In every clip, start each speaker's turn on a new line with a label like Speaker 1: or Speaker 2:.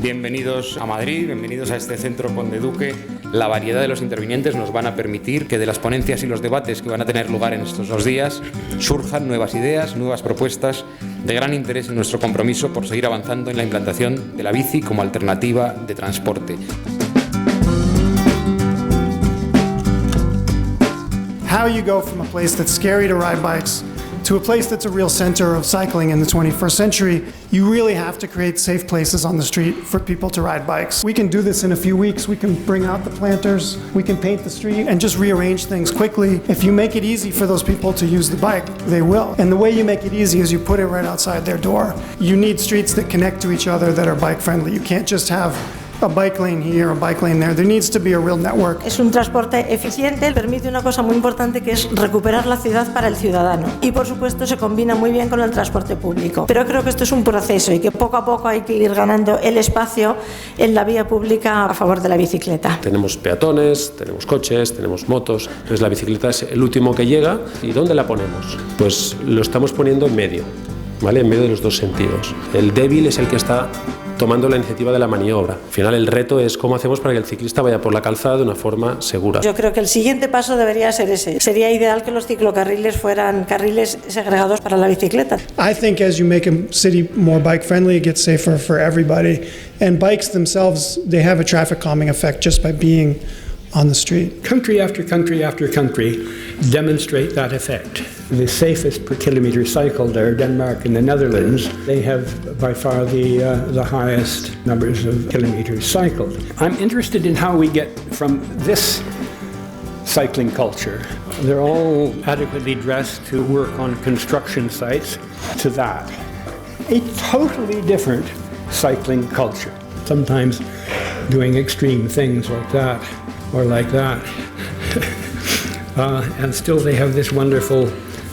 Speaker 1: Bienvenidos a Madrid, bienvenidos a este centro Conde Duque. La variedad de los intervinientes nos van a permitir que de las ponencias y los debates que van a tener lugar en estos 2 días surjan nuevas ideas, nuevas propuestas de gran interés en nuestro compromiso por seguir avanzando en la implantación de la bici como alternativa de transporte.
Speaker 2: How you go from a place that's scary to ride bikes to a place that's a real center of cycling in the 21st century, you really have to create safe places on the street for people to ride bikes. We can do this in a few weeks. We can bring out the planters, we can paint the street and just rearrange things quickly. If you make it easy for those people to use the bike, they will. And the way you make it easy is you put it right outside their door. You need streets that connect to each other that are bike friendly. You can't just have a bike lane here, a bike lane there. There needs to be a real network.
Speaker 3: Es un transporte eficiente, permite una cosa muy importante que es recuperar la ciudad para el ciudadano. Y por supuesto se combina muy bien con el transporte público. Pero creo que esto es un proceso y que poco a poco hay que ir ganando el espacio en la vía pública a favor de la bicicleta.
Speaker 4: Tenemos peatones, tenemos coches, tenemos motos. Entonces la bicicleta es el último que llega. ¿Y dónde la ponemos? Pues lo estamos poniendo en medio, ¿vale? En medio de los dos sentidos. El débil es el que está tomando la iniciativa de la maniobra. Al final el reto es cómo hacemos para que el ciclista vaya por la calzada de una forma segura.
Speaker 3: Yo creo que el siguiente paso debería ser ese. Sería ideal que los ciclocarriles fueran carriles segregados para la bicicleta.
Speaker 2: I think as you make a city more bike friendly, it gets safer for everybody. And bikes themselves, they have a traffic calming effect just by being on the street.
Speaker 5: Country after country after country demonstrate that effect. The safest per kilometre cycled are Denmark and the Netherlands. They have by far the highest numbers of kilometres cycled. I'm interested in how we get from this cycling culture, they're all adequately dressed to work on construction sites, to that. A totally different cycling culture, sometimes doing extreme things like that or like that. And still they have this wonderful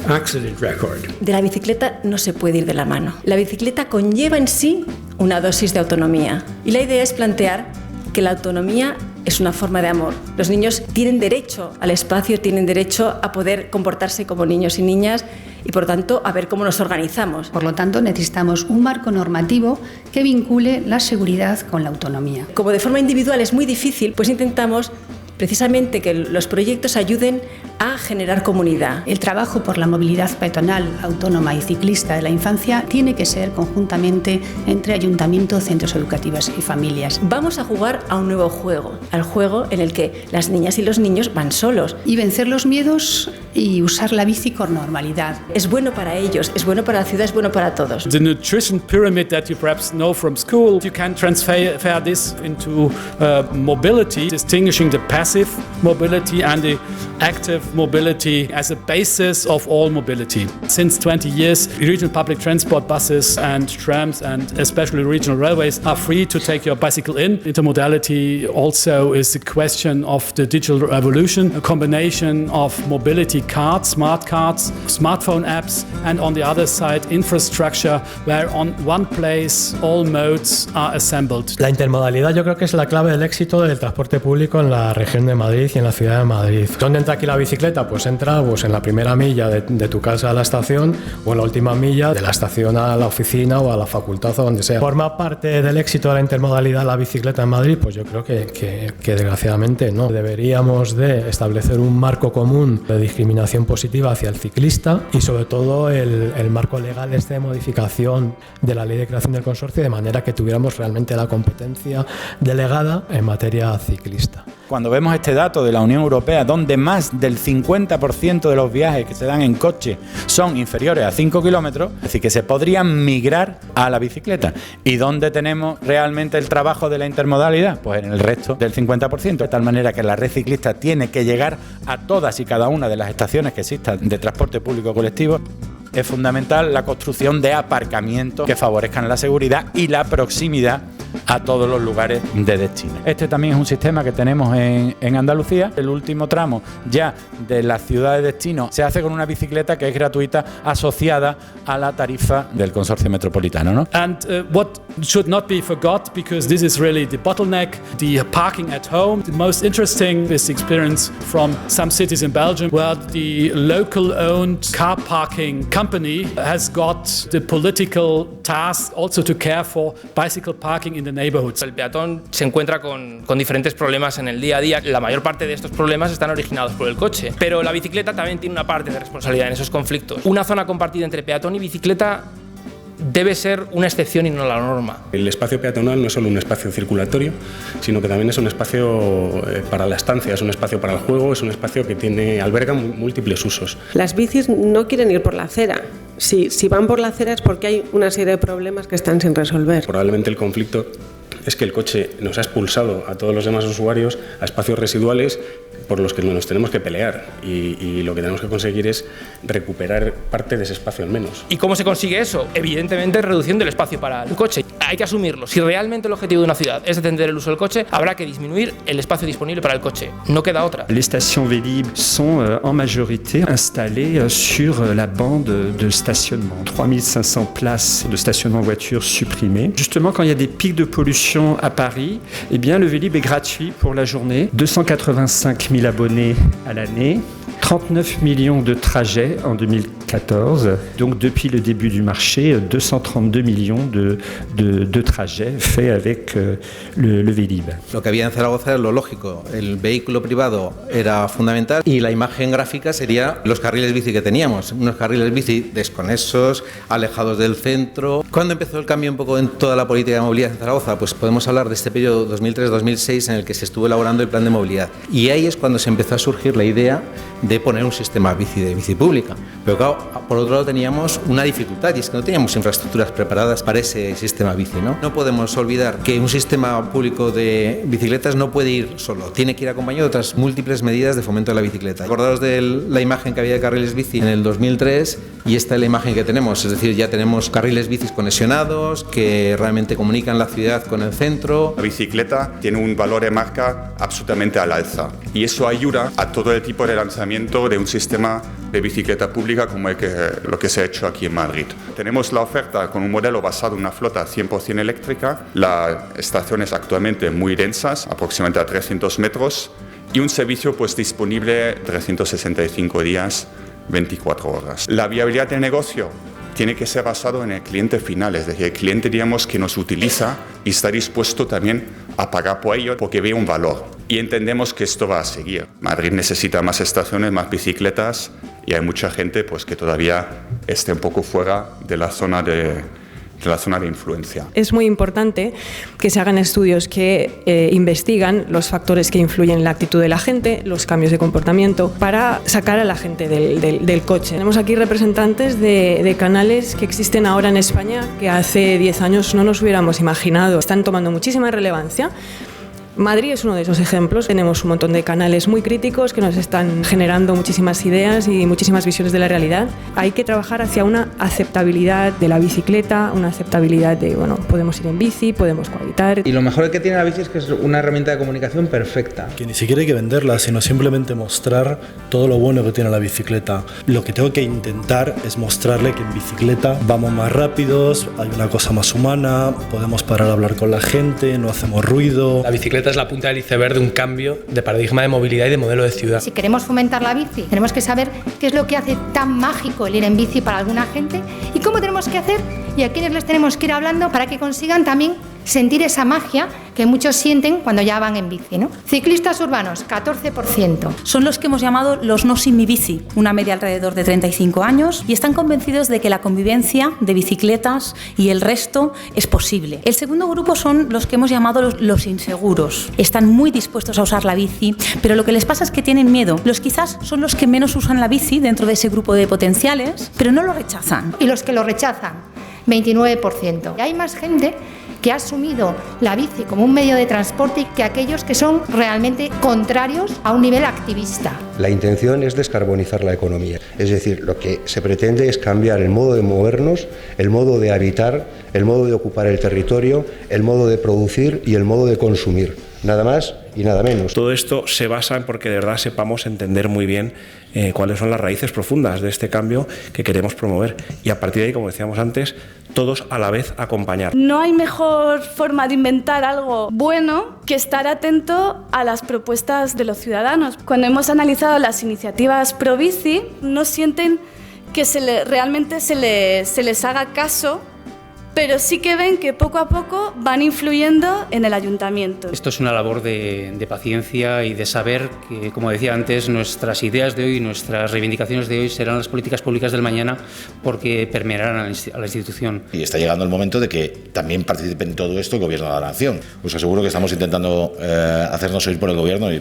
Speaker 5: accident record.
Speaker 6: De la bicicleta no se puede ir de la mano. La bicicleta conlleva en sí una dosis de autonomía. Y la idea es plantear que la autonomía es una forma de amor. Los niños tienen derecho al espacio, tienen derecho a poder comportarse como niños y niñas y, por tanto, a ver cómo nos organizamos.
Speaker 7: Por lo tanto, necesitamos un marco normativo que vincule la seguridad con la autonomía.
Speaker 6: Como de forma individual es muy difícil, pues intentamos precisamente que los proyectos ayuden a generar comunidad.
Speaker 7: El trabajo por la movilidad peatonal, autónoma y ciclista de la infancia tiene que ser conjuntamente entre ayuntamiento, centros educativos y familias.
Speaker 6: Vamos a jugar a un nuevo juego, al juego en el que las niñas y los niños van solos.
Speaker 7: Y vencer los miedos y usar la bici con normalidad.
Speaker 6: Es bueno para ellos, es bueno para la ciudad, es bueno para todos.
Speaker 8: The nutrition pyramid that you perhaps know from school, you can transfer this into mobility, distinguishing the passive mobility and the active mobility as a basis of all mobility. Since 20 years, regional public transport buses and trams and especially regional railways are free to take your bicycle in. Intermodality also is a question of the digital revolution, a combination of mobility cards, smart cards, smartphone apps, and on the other side, infrastructure where on one place all modes are assembled.
Speaker 9: La intermodalidad yo creo que es la clave del éxito del transporte público en la región de Madrid y en la ciudad de Madrid. ¿Dónde entra aquí la bicicleta? Pues entra en la primera milla de tu casa a la estación o en la última milla de la estación a la oficina o a la facultad o donde sea. ¿Forma parte del éxito de la intermodalidad la bicicleta en Madrid? Pues yo creo que desgraciadamente no. Deberíamos de establecer un marco común de discriminación positiva hacia el ciclista y sobre todo el marco legal de modificación de la ley de creación del consorcio de manera que tuviéramos realmente la competencia delegada en materia ciclista.
Speaker 10: Cuando vemos este dato de la Unión Europea, donde más del 50% de los viajes que se dan en coche son inferiores a 5 kilómetros, es decir, que se podrían migrar a la bicicleta. ¿Y dónde tenemos realmente el trabajo de la intermodalidad? Pues en el resto del 50%, de tal manera que la red ciclista tiene que llegar a todas y cada una de las estaciones que existan de transporte público colectivo. Es fundamental la construcción de aparcamientos que favorezcan la seguridad y la proximidad a todos los lugares de destino. Este también es un sistema que tenemos en Andalucía. El último tramo ya de la ciudad de destino se hace con una bicicleta que es gratuita asociada a la tarifa del consorcio metropolitano, ¿no?
Speaker 8: And what should not be forgot, because this is really the bottleneck, the parking at home. The most interesting is the experience from some cities in Belgium where the local owned car parking company has got the political task also to care for bicycle parking in the neighborhoods.
Speaker 11: El peatón se encuentra con diferentes problemas en el día a día. La mayor parte de estos problemas están originados por el coche, pero la bicicleta también tiene una parte de responsabilidad en esos conflictos. Una zona compartida entre peatón y bicicleta debe ser una excepción y no la norma.
Speaker 12: El espacio peatonal no es solo un espacio circulatorio, sino que también es un espacio para la estancia, es un espacio para el juego, es un espacio que alberga múltiples usos.
Speaker 13: Las bicis no quieren ir por la acera. Si van por la acera es porque hay una serie de problemas que están sin resolver.
Speaker 12: Probablemente el conflicto es que el coche nos ha expulsado a todos los demás usuarios a espacios residuales por los que nos tenemos que pelear y lo que tenemos que conseguir es recuperar parte de ese espacio al menos.
Speaker 11: ¿Y cómo se consigue eso? Evidentemente reduciendo el espacio para el coche. Hay que asumirlo. Si realmente el objetivo de una ciudad es extender el uso del coche, habrá que disminuir el espacio disponible para el coche. No queda otra.
Speaker 14: Les stations Vélib sont en majorité installées sur la bande de stationnement. 3500 places de stationnement voiture supprimées. Justement, quand il y a des pics de pollution à Paris, eh bien, le Vélib est gratuit pour la journée. 285 000 abonnés à l'année, 39 millions de trajets en 2014. Donc depuis le début du marché, 232 millions de trajets faits avec le Vélib.
Speaker 15: Lo que había en Zaragoza era lo lógico. El vehículo privado era fundamental y la imagen gráfica sería los carriles bici que teníamos. Unos carriles bici desconexos, alejados del centro. ¿Cuándo empezó el cambio un poco en toda la política de movilidad en Zaragoza? Pues podemos hablar de este periodo 2003-2006 en el que se estuvo elaborando el plan de movilidad. Y ahí es cuando se empezó a surgir la idea de poner un sistema de bici pública. Pero claro, por otro lado teníamos una dificultad y es que no teníamos infraestructuras preparadas para ese sistema bici, ¿no? No podemos olvidar que un sistema público de bicicletas no puede ir solo, tiene que ir acompañado de otras múltiples medidas de fomento de la bicicleta. Acordaros de la imagen que había de carriles bici en el 2003 y esta es la imagen que tenemos, es decir, ya tenemos carriles bicis conexionados que realmente comunican la ciudad con el centro.
Speaker 16: La bicicleta tiene un valor de marca absolutamente al alza y eso ayuda a todo el tipo de lanzamiento de un sistema de bicicleta pública como lo que se ha hecho aquí en Madrid. Tenemos la oferta con un modelo basado en una flota 100% eléctrica, las estaciones actualmente muy densas, aproximadamente a 300 metros, y un servicio pues disponible 365 días, 24 horas. La viabilidad del negocio tiene que ser basado en el cliente final, es decir, el cliente, digamos, que nos utiliza y está dispuesto también a pagar por ello porque ve un valor. Y entendemos que esto va a seguir. Madrid necesita más estaciones, más bicicletas y hay mucha gente pues, que todavía esté un poco fuera de la zona de influencia.
Speaker 17: Es muy importante que se hagan estudios que investigan los factores que influyen en la actitud de la gente, los cambios de comportamiento, para sacar a la gente del coche. Tenemos aquí representantes de canales que existen ahora en España que hace 10 años no nos hubiéramos imaginado. Están tomando muchísima relevancia. Madrid es uno de esos ejemplos. Tenemos un montón de canales muy críticos que nos están generando muchísimas ideas y muchísimas visiones de la realidad. Hay que trabajar hacia una aceptabilidad de la bicicleta, una aceptabilidad de, bueno, podemos ir en bici, podemos cohabitar.
Speaker 18: Y lo mejor que tiene la bici es que es una herramienta de comunicación perfecta.
Speaker 19: Que ni siquiera hay que venderla, sino simplemente mostrar todo lo bueno que tiene la bicicleta. Lo que tengo que intentar es mostrarle que en bicicleta vamos más rápidos, hay una cosa más humana, podemos parar a hablar con la gente, no hacemos ruido.
Speaker 20: La bicicleta es la punta del iceberg de un cambio de paradigma de movilidad y de modelo de ciudad.
Speaker 21: Si queremos fomentar la bici, tenemos que saber qué es lo que hace tan mágico el ir en bici para alguna gente y cómo tenemos que hacer y a quiénes les tenemos que ir hablando para que consigan también sentir esa magia que muchos sienten cuando ya van en bici, ¿no? Ciclistas urbanos, 14%.
Speaker 22: Son los que hemos llamado los no sin mi bici, una media alrededor de 35 años, y están convencidos de que la convivencia de bicicletas y el resto es posible. El segundo grupo son los que hemos llamado los inseguros. Están muy dispuestos a usar la bici, pero lo que les pasa es que tienen miedo. Los quizás son los que menos usan la bici dentro de ese grupo de potenciales, pero no lo rechazan.
Speaker 21: Y los que lo rechazan, 29%. Y hay más gente que ha asumido la bici como un medio de transporte que aquellos que son realmente contrarios a un nivel activista.
Speaker 23: La intención es descarbonizar la economía, es decir, lo que se pretende es cambiar el modo de movernos, el modo de habitar, el modo de ocupar el territorio, el modo de producir y el modo de consumir. Nada más y nada menos.
Speaker 24: Todo esto se basa en porque de verdad sepamos entender muy bien cuáles son las raíces profundas de este cambio que queremos promover y a partir de ahí, como decíamos antes, todos a la vez acompañar.
Speaker 25: No hay mejor forma de inventar algo bueno que estar atento a las propuestas de los ciudadanos. Cuando hemos analizado las iniciativas pro bici, no sienten que realmente se les haga caso pero sí que ven que poco a poco van influyendo en el ayuntamiento.
Speaker 1: Esto es una labor de paciencia y de saber que, como decía antes, nuestras ideas de hoy, nuestras reivindicaciones de hoy serán las políticas públicas del mañana porque permearán a la institución.
Speaker 2: Y está llegando el momento de que también participe en todo esto el Gobierno de la Nación. Os aseguro que estamos intentando hacernos oír por el Gobierno y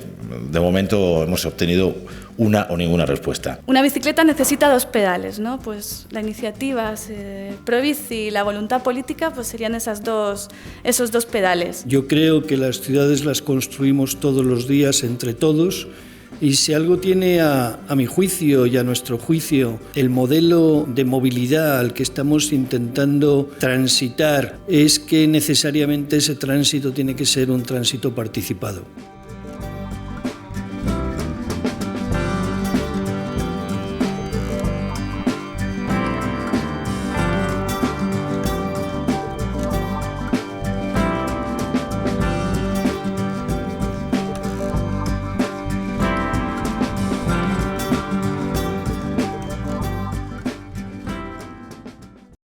Speaker 2: de momento hemos obtenido una o ninguna respuesta.
Speaker 25: Una bicicleta necesita 2 pedales, ¿no? Pues la iniciativa Probici y la voluntad política pues serían esos dos pedales.
Speaker 3: Yo creo que las ciudades las construimos todos los días entre todos. Y si algo tiene a mi juicio y a nuestro juicio el modelo de movilidad al que estamos intentando transitar es que necesariamente ese tránsito tiene que ser un tránsito participado.